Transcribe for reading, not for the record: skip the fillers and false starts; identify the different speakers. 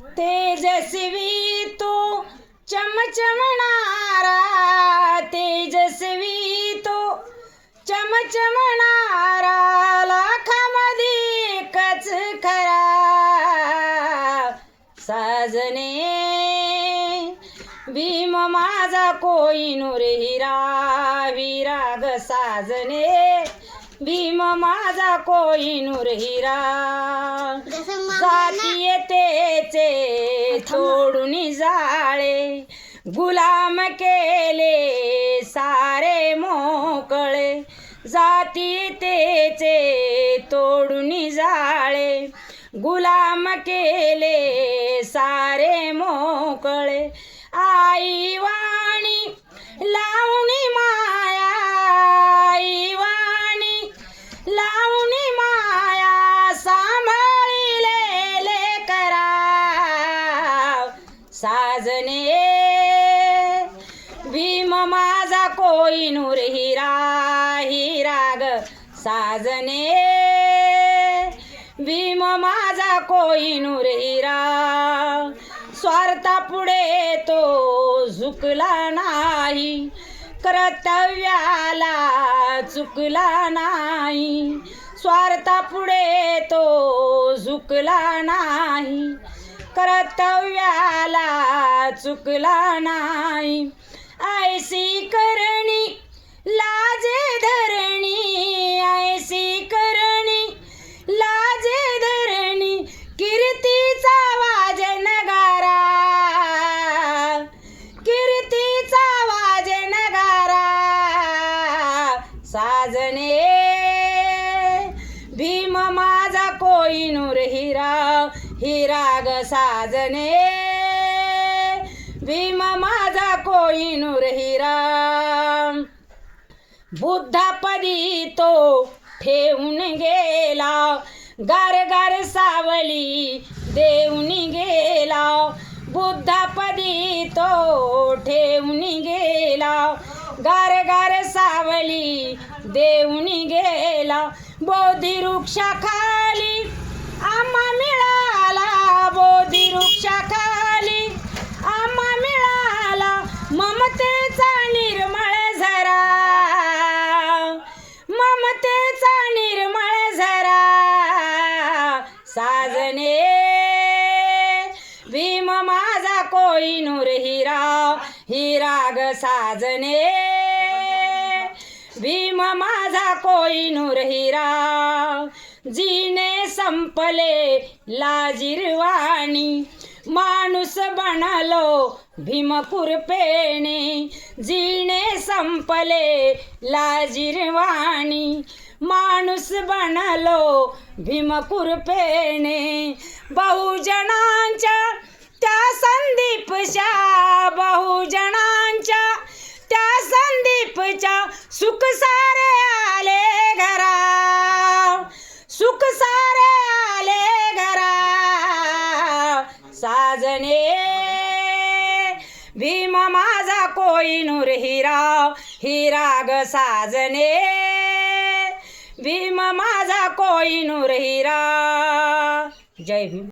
Speaker 1: तेजस्वी तो चमचमणारा, तेजस्वी तो चमचमणारा, लाखामध्ये एकच खरा साजने. भीम माझा कोहिनूर हिरा, विराग साजने. भीम माझा कोहिनूर हिरा, जातीये तेचे तोडून जाळे, गुलाम केले सारे मोकळे. जाती तेचे तोडून जाळे, गुलाम केले सारे मोकळे. आई वाणी लावणी माया, आई वाणी लावणी माया, सांभाळिले लेकरा साजने. भीम माझा कोहिनूर हिरा, हिराग साजने. भीम माझा कोहिनूर हिरा, स्वार्थापुढे तो झुकला नाही, कर्तव्याला चुकला नाही. स्वार्थापुढे तो झुकला नाही, कर्तव्याला चुकला नाही. ऐसी करणी लाजे धरणी, ऐसी करणी लाजे धरणी, कीर्तीचा वाज नगारा, कीर्तीचा वाज नगारा साजने. भीम माझा कोहिनूर हिरा, हिराग साजने. भीम माझा कोहिनूर हिरा, बुद्धापदी तो ठेवून गेला, गार गार सावली देऊन गेला. बुद्धापदी तो ठेवून गेला, गार गार सावली देऊन गेला. बोधी वृक्षाखाली आम्हा मिळाला, बोधी वृक्षाखाली आम्हा मिळाला, ममतेचा निर्मळ झरा, ममतेचा निर्मळ झरा साजने. भीम माझा कोहिनूर हिरा, हिराग साजने. भीम माझा कोहिनूर हिरा, जीने संपले लाजिरवाणी, माणूस बनलो भीम कुरपेने. जीने संपले लाजिरवाणी, माणूस बनलो भीम कुरपेने. बहुजनांच्या त्या संदीपच्या, बहुजनांच्या त्या संदीपच्या, सुख सारे आले घरा, सुख सारे आले घरा साजने. भीम माझा कोहिनूर हिरा, हिराग साजने. भीम माझा कोहिनूर हिरा. जय भीम.